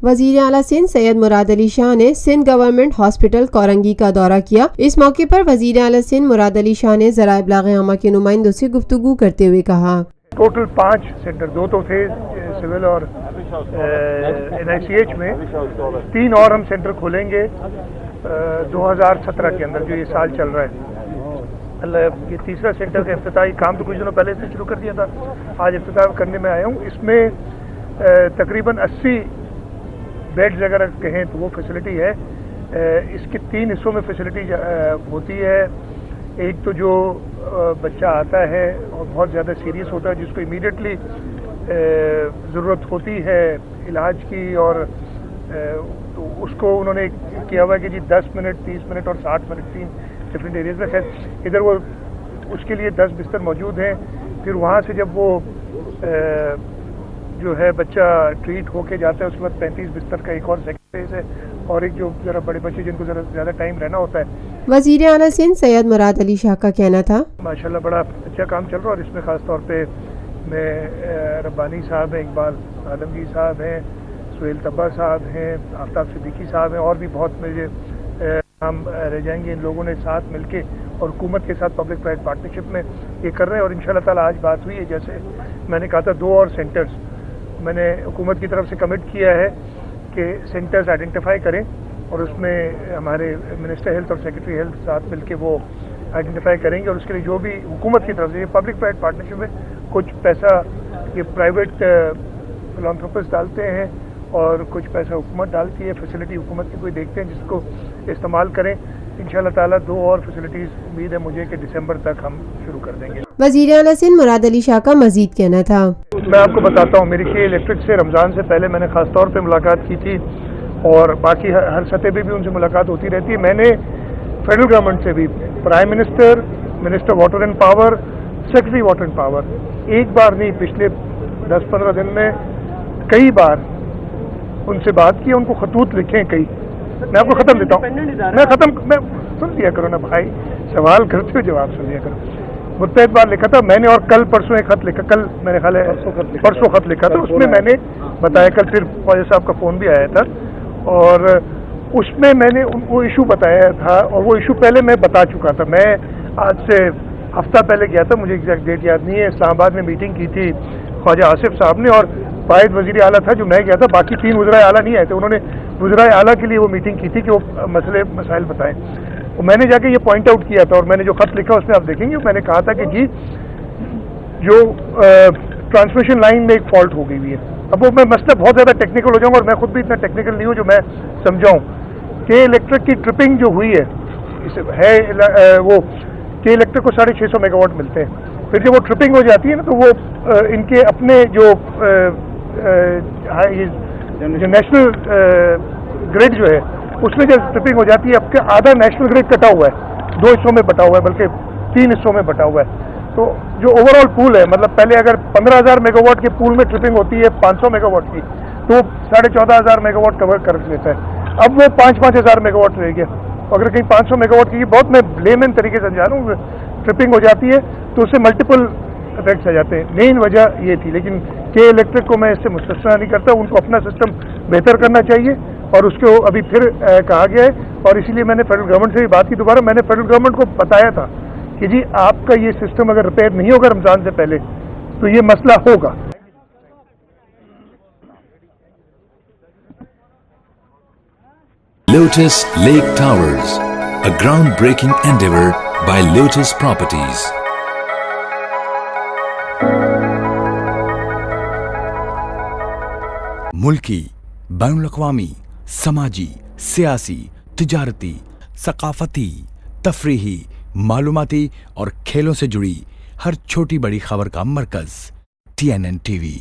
وزیر اعلیٰ سندھ سید مراد علی شاہ نے سندھ گورنمنٹ ہاسپٹل کورنگی کا دورہ کیا۔ اس موقع پر وزیر اعلیٰ سندھ مراد علی شاہ نے ذرائع ابلاغ عامہ کے نمائندوں سے گفتگو کرتے ہوئے کہا، ٹوٹل 5 سینٹر، 2 تو تھے سول اور NICH میں، 3 اور ہم سینٹر کھولیں گے 2017 کے اندر، جو یہ سال چل رہا ہے۔ یہ تیسرا سینٹر کا افتتاحی کام تو کچھ دنوں پہلے سے شروع کر دیا تھا، آج افتتاح کرنے میں آیا ہوں۔ اس میں تقریباً 80 بیڈز اگر کہیں تو وہ فیسلٹی ہے۔ اس کے 3 حصوں میں فیسلٹی ہوتی ہے۔ ایک تو جو بچہ آتا ہے اور بہت زیادہ سیریس ہوتا ہے، جس کو امیڈیٹلی ضرورت ہوتی ہے علاج کی، اور تو اس کو انہوں نے کیا ہوا ہے کہ جی 10 منٹ، 30 منٹ اور 60 منٹ 3 ڈفرینٹ ایریاز میں، خیر ادھر وہ اس کے لیے 10 بستر موجود ہیں۔ پھر وہاں سے جب وہ جو ہے بچہ ٹریٹ ہو کے جاتا ہے، اس کے بعد 35 بستر کا ایک اور سیکنڈ فیز ہے، اور ایک جو ذرا بڑے بچے جن کو ذرا زیادہ ٹائم رہنا ہوتا ہے۔ وزیر اعلیٰ سندھ سید مراد علی شاہ کا کہنا تھا، ماشاءاللہ بڑا اچھا کام چل رہا ہے، اور اس میں خاص طور پہ میں ربانی صاحب ہیں، اقبال عالمگیر صاحب ہیں، سہیل طبہ صاحب ہیں، آفتاب صدیقی صاحب ہیں، اور بھی بہت مجھے ہم رہ جائیں گے۔ ان لوگوں نے ساتھ مل کے اور حکومت کے ساتھ پبلک پرائیویٹ پارٹنرشپ میں یہ کر رہے ہیں، اور انشاءاللہ تعالیٰ آج بات ہوئی ہے، جیسے میں نے کہا تھا 2 اور سینٹرز میں نے حکومت کی طرف سے کمٹ کیا ہے کہ سینٹرز آئیڈینٹیفائی کریں، اور اس میں ہمارے منسٹر ہیلتھ اور سیکرٹری ہیلتھ ساتھ مل کے وہ آئیڈینٹیفائی کریں گے، اور اس کے لیے جو بھی حکومت کی طرف سے یہ پبلک پرائیویٹ پارٹنرشپ میں کچھ پیسہ یہ پرائیویٹ فلانتھروپسٹ ڈالتے ہیں اور کچھ پیسہ حکومت ڈالتی ہے، فیسلٹی حکومت کی کوئی دیکھتے ہیں جس کو استعمال کریں۔ انشاءاللہ تعالیٰ 2 اور فیسلٹیز امید ہے مجھے کہ دسمبر تک ہم شروع کر دیں گے۔ وزیر اعلیٰ سندھ مراد علی شاہ کا مزید کہنا تھا، میں آپ کو بتاتا ہوں، میری کے الیکٹرک سے رمضان سے پہلے میں نے خاص طور پہ ملاقات کی تھی، اور باقی ہر سطح پہ بھی ان سے ملاقات ہوتی رہتی ہے۔ میں نے فیڈرل گورنمنٹ سے بھی، prime minister, minister water and power, secretary water and power, ایک بار نہیں پچھلے 10-15 دن میں کئی بار ان سے بات کی، ان کو خطوط لکھیں کئی۔ میں آپ کو ختم دیتا ہوں، میں سن لیا کرو نا بھائی، سوال کرتے ہو جواب سن لیا کرو۔ متحد بار لکھا تھا میں نے، اور کل پرسوں ایک خط لکھا، کل میرے خیال ہے پرسوں خط لکھا تھا، اس میں میں نے بتایا، کل پھر خواجہ صاحب کا فون بھی آیا تھا، اور اس میں میں نے وہ ایشو بتایا تھا، اور وہ ایشو پہلے میں بتا چکا تھا۔ میں آج سے ہفتہ پہلے گیا تھا، مجھے ایگزیکٹ ڈیٹ یاد نہیں ہے، اسلام آباد میں میٹنگ کی تھی خواجہ آصف صاحب نے، اور واحد وزیر اعلیٰ تھا جو میں گیا تھا، باقی 3 وزرائے اعلیٰ نہیں آئے تھے۔ انہوں نے وزرائے اعلیٰ کے لیے وہ میٹنگ کی تھی کہ وہ مسائل بتائیں، اور میں نے جا کے یہ پوائنٹ آؤٹ کیا تھا، اور میں نے جو خط لکھا اس میں آپ دیکھیں گے، میں نے کہا تھا کہ جی جو ٹرانسمیشن لائن میں ایک فالٹ ہو گئی ہوئی ہے۔ اب وہ میں مسئلہ بہت زیادہ ٹیکنیکل ہو جاؤں گا، اور میں خود بھی اتنا ٹیکنیکل نہیں ہوں جو میں سمجھاؤں کہ الیکٹرک کی ٹرپنگ جو ہوئی ہے وہ کہ الیکٹرک کو 650 میگا واٹ ملتے ہیں، پھر جب وہ ٹرپنگ ہو جاتی ہے نا، تو وہ ان کے اپنے جو نیشنل گریڈ جو ہے اس میں جب ٹرپنگ ہو جاتی ہے، اب کے آدھا نیشنل گریڈ کٹا ہوا ہے، 2 حصوں میں بٹا ہوا ہے، بلکہ 3 حصوں میں بٹا ہوا ہے۔ تو جو اوور آل پول ہے، مطلب پہلے اگر 15,000 میگا واٹ کے پول میں ٹرپنگ ہوتی ہے 500 میگا واٹ کی، تو 14,500 میگا واٹ کور کر لیتا ہے، اب وہ 5,000 میگا واٹ رہ گیا۔ اگر کہیں 500 میگا واٹ کی، بہت میں لیمن طریقے سے سمجھا رہا ہوں، ٹرپنگ ہو جاتی ہے تو اس سے ملٹیپل افیکٹس آ جاتے ہیں۔ مین وجہ یہ تھی، لیکن کے الیکٹرک کو میں اس سے مستثنا نہیں کرتا، ان کو اپنا سسٹم بہتر کرنا چاہیے، اور اس کو ابھی پھر کہا گیا ہے، اور اسی لیے میں نے فیڈرل گورنمنٹ سے بھی بات کی دوبارہ۔ میں نے فیڈرل گورنمنٹ کو بتایا تھا کہ جی آپ کا یہ سسٹم اگر ریپیئر نہیں ہوگا رمضان سے پہلے تو یہ مسئلہ ہوگا۔ Lotus Lake Towers, a groundbreaking endeavor by Lotus Properties. ملکی، بین الاقوامی، سماجی، سیاسی، تجارتی، ثقافتی، تفریحی، معلوماتی اور کھیلوں سے جڑی ہر چھوٹی بڑی خبر کا مرکز TNN TV۔